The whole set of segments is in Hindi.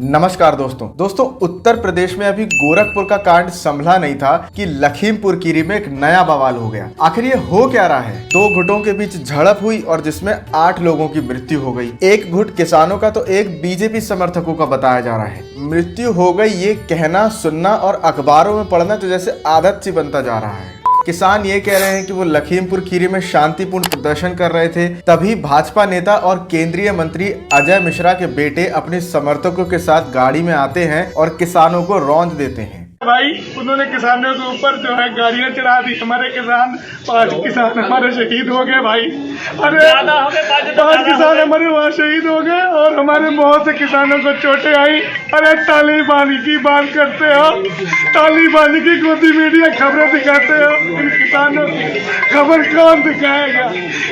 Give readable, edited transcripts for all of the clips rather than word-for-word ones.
नमस्कार दोस्तों उत्तर प्रदेश में अभी गोरखपुर का कांड संभला नहीं था कि लखीमपुर खीरी में एक नया बवाल हो गया। आखिर ये हो क्या रहा है? दो गुटों के बीच झड़प हुई और जिसमें 8 लोगों की मृत्यु हो गई। एक गुट किसानों का तो एक बीजेपी समर्थकों का बताया जा रहा है। मृत्यु हो गई ये कहना सुनना और अखबारों में पढ़ना तो जैसे आदत सी बनता जा रहा है। किसान ये कह रहे हैं कि वो लखीमपुर खीरी में शांतिपूर्ण प्रदर्शन कर रहे थे, तभी भाजपा नेता और केंद्रीय मंत्री अजय मिश्रा के बेटे अपने समर्थकों के साथ गाड़ी में आते हैं और किसानों को रौंद देते हैं। भाई उन्होंने किसानों के ऊपर जो है गाड़ियां चढ़ा दी। हमारे किसान 5 किसान हमारे शहीद हो गए भाई। अरे 5 किसान हमारे वहाँ शहीद हो गए और हमारे बहुत से किसानों को चोटें आई। अरे तालिबानी की बात करते हो, तालिबानी की गोदी मीडिया खबरें दिखाते हो। इन किसानों की खबर कौन दिखाएगा,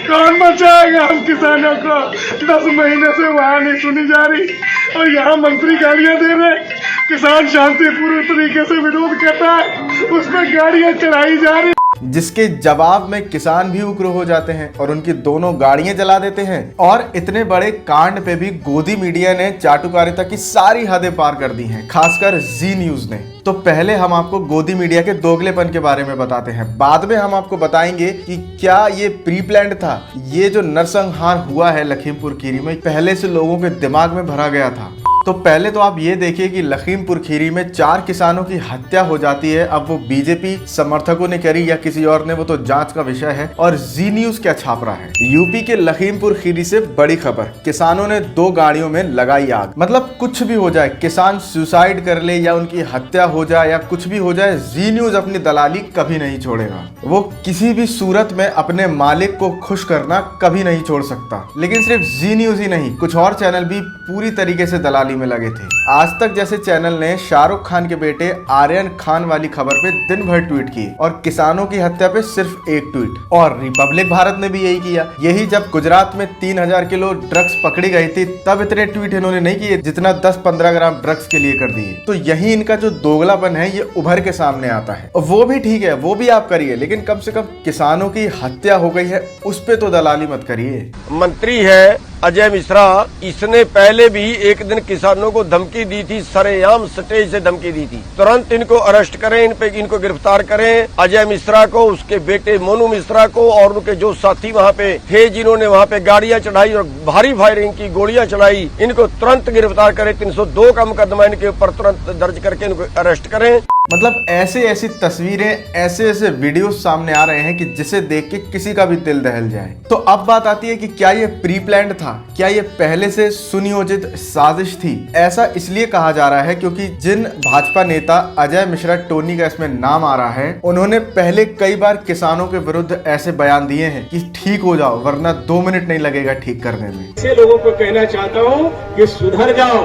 कौन बचाएगा हम किसानों को? 10 महीने से वहाँ नहीं सुनी जा रही और यहाँ मंत्री गालियां दे रहे। किसान शांतिपूर्ण तरीके से विरोध करता है, उसमें गाड़ियां चढ़ाई जा रही, जिसके जवाब में किसान भी उग्र हो जाते हैं और उनकी दोनों गाड़ियां जला देते हैं। और इतने बड़े कांड पे भी गोदी मीडिया ने चाटुकारिता की सारी हदें पार कर दी हैं, खासकर जी न्यूज ने। तो पहले हम आपको गोदी मीडिया के दोगलेपन के बारे में बताते हैं, बाद में हम आपको बताएंगे कि क्या ये प्री प्लान्ड था। ये जो नरसंहार हुआ है लखीमपुर खीरी में, पहले से लोगों के दिमाग में भरा गया था। तो पहले तो आप ये देखिए कि लखीमपुर खीरी में 4 किसानों की हत्या हो जाती है। अब वो बीजेपी समर्थकों ने करी या किसी और ने, वो तो जांच का विषय है। और जी न्यूज क्या छाप रहा है? यूपी के लखीमपुर खीरी से बड़ी खबर, किसानों ने 2 गाड़ियों में लगाई आग। मतलब कुछ भी हो जाए, किसान सुसाइड कर ले या उनकी हत्या हो जाए या कुछ भी हो जाए, जी न्यूज अपनी दलाली कभी नहीं छोड़ेगा। वो किसी भी सूरत में अपने मालिक को खुश करना कभी नहीं छोड़ सकता। लेकिन सिर्फ जी न्यूज ही नहीं, कुछ और चैनल भी पूरी तरीके से दलाली में लगे थे। आज तक जैसे चैनल ने शाहरुख खान के बेटे आर्यन खान वाली खबर पे दिन भर ट्वीट किए और किसानों की हत्या पे सिर्फ 1 ट्वीट। और रिपब्लिक भारत ने भी यही किया। यही जब गुजरात में 3000 किलो ड्रग्स पकड़ी गई थी, तब इतने ट्वीट इन्होंने नहीं किए जितना 10-15 ग्राम ड्रग्स के लिए कर दिए। तो यही इनका जो दोगलापन है ये उभर के सामने आता है। और वो भी ठीक है, वो भी आप करिए, लेकिन कम से कम किसानों की हत्या हो गई है उस पे तो दलाली मत करिए। मंत्री है अजय मिश्रा, इसने पहले भी एक दिन किसानों को धमकी दी थी, सरेआम स्टेज से धमकी दी थी, तुरंत इनको अरेस्ट करें, इनको गिरफ्तार करें। अजय मिश्रा को, उसके बेटे मोनू मिश्रा को और उनके जो साथी वहाँ पे थे, जिन्होंने वहाँ पे गाड़ियां चढ़ाई और भारी फायरिंग की गोलियां चलाई, इनको तुरंत गिरफ्तार करें। 302 का मुकदमा इनके ऊपर तुरंत दर्ज करके इनको अरेस्ट करें। मतलब ऐसी तस्वीरें, ऐसे वीडियो सामने आ रहे हैं कि जिसे देख के किसी का भी दिल दहल जाए। तो अब बात आती है कि क्या ये प्री प्लान्ड था, क्या ये पहले से सुनियोजित साजिश थी? ऐसा इसलिए कहा जा रहा है क्योंकि जिन भाजपा नेता अजय मिश्रा टोनी का इसमें नाम आ रहा है, उन्होंने पहले कई बार किसानों के विरुद्ध ऐसे बयान दिए हैं कि ठीक हो जाओ वरना 2 मिनट नहीं लगेगा ठीक करने में। ऐसे लोगों को कहना चाहता हूँ कि सुधर जाओ,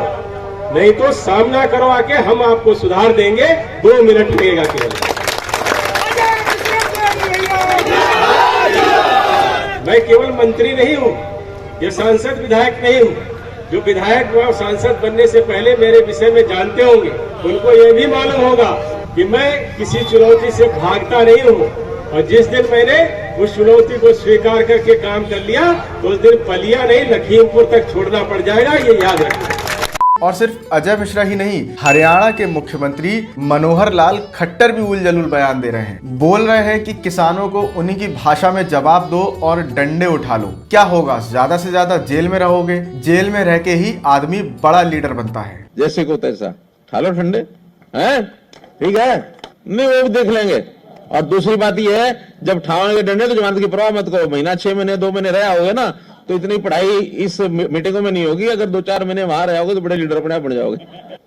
नहीं तो सामना करो आके, हम आपको सुधार देंगे। 2 मिनट लगेगा केवल। मैं केवल मंत्री नहीं हूँ, ये सांसद विधायक नहीं हूँ। जो विधायक व सांसद बनने से पहले मेरे विषय में जानते होंगे, उनको ये भी मालूम होगा कि मैं किसी चुनौती से भागता नहीं हूँ। और जिस दिन मैंने उस चुनौती को स्वीकार करके काम कर लिया, तो उस दिन पलिया नहीं, लखीमपुर तक छोड़ना पड़ जाएगा, ये याद रखना। और सिर्फ अजय मिश्रा ही नहीं, हरियाणा के मुख्यमंत्री मनोहर लाल खट्टर भी उलझुल बयान दे रहे हैं। बोल रहे हैं कि किसानों को उन्हीं की भाषा में जवाब दो और डंडे उठा लो। क्या होगा? ज्यादा से ज्यादा जेल में रहोगे। जेल में रह के ही आदमी बड़ा लीडर बनता है। जैसे को तैसा खा लो ठंडे, हैं? ठीक है, नहीं वो भी देख लेंगे। और दूसरी बात ये है, जब ठावाएंगे डंडे तो जमानत की परवाह मत करो। महीना 6 महीने 2 महीने रहे होगे ना, तो इतनी पढ़ाई इस मीटिंगों में नहीं होगी। अगर 2-4 महीने वहां रहे होगे तो बड़े लीडर अपने आप बन जाओगे।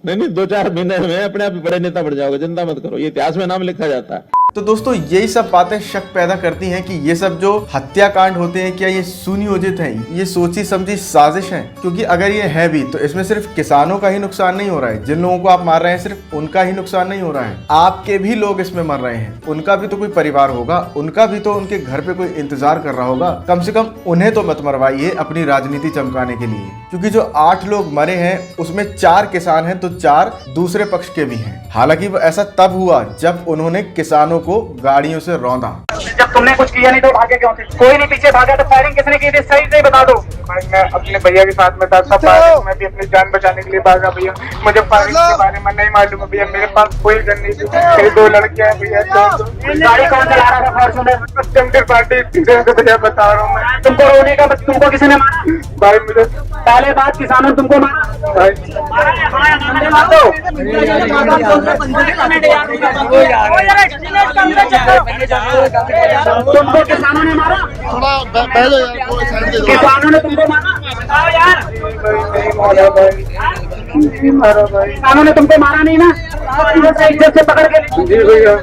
नहीं 2-4 महीने में अपने आप बड़े नेता बन जाओगे। चिंता मत करो, ये इतिहास में नाम लिखा जाता है। तो दोस्तों यही सब बातें शक पैदा करती हैं कि ये सब जो हत्याकांड होते हैं, क्या ये सुनियोजित हैं, ये सोची समझी साजिश है? क्योंकि अगर ये है भी तो इसमें सिर्फ किसानों का ही नुकसान नहीं हो रहा है। जिन लोगों को आप मार रहे हैं सिर्फ उनका ही नुकसान नहीं हो रहा है, आपके भी लोग इसमें मर रहे हैं। उनका भी तो कोई परिवार होगा, उनका भी तो उनके घर पे कोई इंतजार कर रहा होगा। कम से कम उन्हें तो मत मरवाइए अपनी राजनीति चमकाने के लिए। क्योंकि जो 8 लोग मरे हैं उसमें 4 किसान हैं तो 4 दूसरे पक्ष के भी हैं। हालांकि वो ऐसा तब हुआ जब उन्होंने किसानों को गाड़ियों से रौंदा। जब तुमने कुछ किया नहीं तो भागे क्यों थे? कोई नहीं पीछे भागा तो फायरिंग किसने की थी? सही से बता दो। भाई मैं अपने भैया के साथ में था, सब मैं भी अपनी जान बचाने के लिए भागा भैया। मुझे फायरिंग के बारे में नहीं मालूम है भैया, मेरे पास कोई गन नहीं थी। मेरी 2 लड़कियां हैं भैया। गाड़ी कौन चला रहा था फॉर्च्यूनर? सत्यम त्रिपाठी भैया बता रहा हूँ मैं। तुमको रोने का, तुमको किसी ने मारा? भाई मुझे पहले बात किसानों ने तुमको मारा? भाई तुमको किसानों ने मारा? किसानों ने तुमको मारा? बताओ यार। नहीं मारा भाई, नहीं मारा भाई। किसानों ने तुमको मारा नहीं ना? इज्जत से पकड़ के। जी भैया।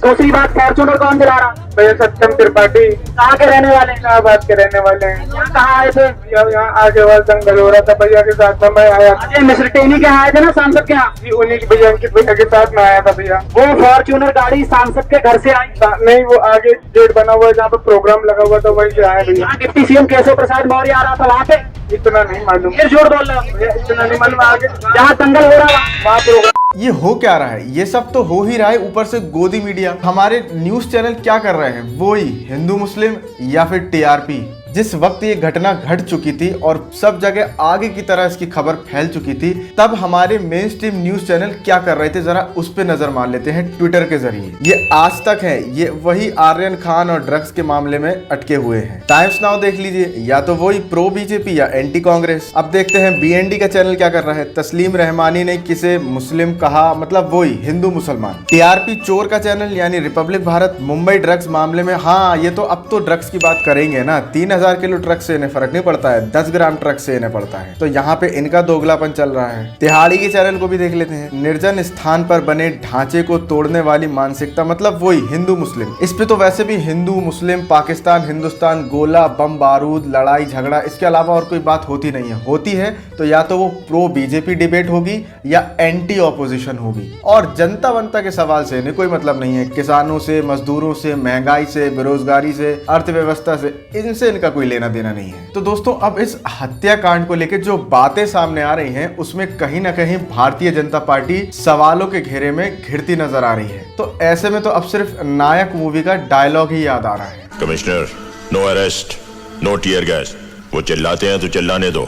दूसरी बात, फॉर्च्यूनर कौन चला रहा? भैया सत्यम त्रिपाठी। कहाँ के रहने वाले? इलाहाबाद के रहने वाले हैं। कहाँ आए थे? यहाँ आगे वाला दंगल हो रहा था भैया के साथ में, मैं आया। अजय मिश्र टेनी के आए थे ना सांसद के यहाँ? जी उन्हीं के भैया, अंकित भैया के साथ में आया था भैया। वो फॉर्च्यूनर गाड़ी सांसद के घर से आई? नहीं, वो आगे गेट बना हुआ है जहाँ पे प्रोग्राम लगा हुआ था, वही से आया भैया। डिप्टी सीएम केशव प्रसाद मौर्य आ रहा था वहाँ पे? इतना नहीं मालूम फिर जोर बोल रहा भैया, इतना नहीं मालूम। आगे जहाँ दंगल हो रहा है वहाँ प्रोग्राम। ये हो क्या रहा है? ये सब तो हो ही रहा है, ऊपर से गोदी मीडिया। हमारे न्यूज चैनल क्या कर रहे हैं? वो ही हिंदू मुस्लिम या फिर टीआरपी। जिस वक्त ये घटना घट चुकी थी और सब जगह आगे की तरह इसकी खबर फैल चुकी थी, तब हमारे मेन स्ट्रीम न्यूज चैनल क्या कर रहे थे, जरा उस पे नजर मार लेते हैं ट्विटर के जरिए। ये आज तक है, ये वही आर्यन खान और ड्रग्स के मामले में अटके हुए हैं। टाइम्स नाउ देख लीजिए, या तो वही प्रो बीजेपी या एंटी कांग्रेस। अब देखते हैं बीएनडी का चैनल क्या कर रहा है। तस्लीम रहमानी ने किसे मुस्लिम कहा, मतलब वही हिंदू मुसलमान। टीआरपी चोर का चैनल यानी रिपब्लिक भारत, मुंबई ड्रग्स मामले में, हाँ ये तो अब तो ड्रग्स की बात करेंगे ना। 3000 किलो ट्रक से इन्हें फर्क नहीं पड़ता है, 10 ग्राम ट्रक से इन्हें पड़ता है। तो यहाँ पे इनका दोगलापन चल रहा है। तिहाड़ी के चैनल को भी देख लेते हैं। निर्जन स्थान पर बने ढांचे को तोड़ने वाली मानसिकता, मतलब वही हिंदू मुस्लिम। इस पे तो वैसे भी हिंदू मुस्लिम, पाकिस्तान हिंदुस्तान, गोला बम बारूद, लड़ाई झगड़ा, इसके अलावा और कोई बात होती नहीं है। होती है तो या तो वो प्रो बीजेपी डिबेट होगी या एंटी ऑपोजिशन होगी। और जनता बनता के सवाल से इन्हें कोई मतलब नहीं है। किसानों से, मजदूरों से, महंगाई से, बेरोजगारी से, अर्थव्यवस्था से, इनसे इनका कोई लेना देना नहीं है। तो दोस्तों, अब इस हत्याकांड को लेकर जो बातें सामने आ रही हैं, उसमें कहीं ना कहीं भारतीय जनता पार्टी सवालों के घेरे में घिरती नजर आ रही है। तो ऐसे में तो अब सिर्फ नायक मूवी का डायलॉग ही याद आ रहा है। Commissioner, no arrest, no tear gas. वो चिल्लाते हैं तो चिल्लाने दो।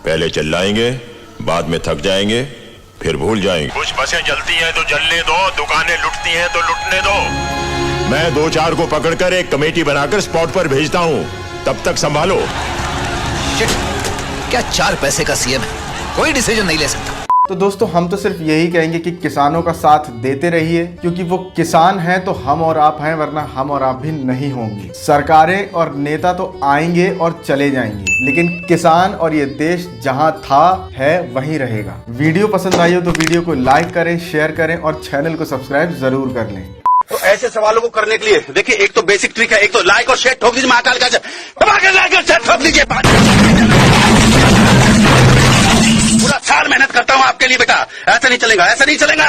पहले चिल्लाएंगे, बाद में थक जाएंगे, फिर भूल जाएंगे। कुछ बसें जलती हैं तो जलने दो, दुकानें लुटती हैं तो लुटने दो। मैं 2-4 को पकड़कर एक कमेटी बनाकर स्पॉट पर भेजता हूँ, तब तक संभालो। क्या 4 पैसे का सीएम है, कोई डिसीजन नहीं ले सकता। तो दोस्तों, हम तो सिर्फ यही कहेंगे कि किसानों का साथ देते रहिए, क्योंकि वो किसान हैं तो हम और आप हैं, वरना हम और आप भी नहीं होंगे। सरकारें और नेता तो आएंगे और चले जाएंगे, लेकिन किसान और ये देश जहां था है वहीं रहेगा। वीडियो पसंद आई हो तो वीडियो को लाइक करें, शेयर करें और चैनल को सब्सक्राइब जरूर कर लें। तो ऐसे सवालों को करने के लिए देखिए, एक तो बेसिक ट्रिक है, एक तो लाइक और शेयर ठोक दीजिए। महाकाल का लाइक और शेयर ठोक दीजिए। पूरा साल मेहनत करता हूँ आपके लिए बेटा, ऐसा नहीं चलेगा, ऐसा नहीं चलेगा।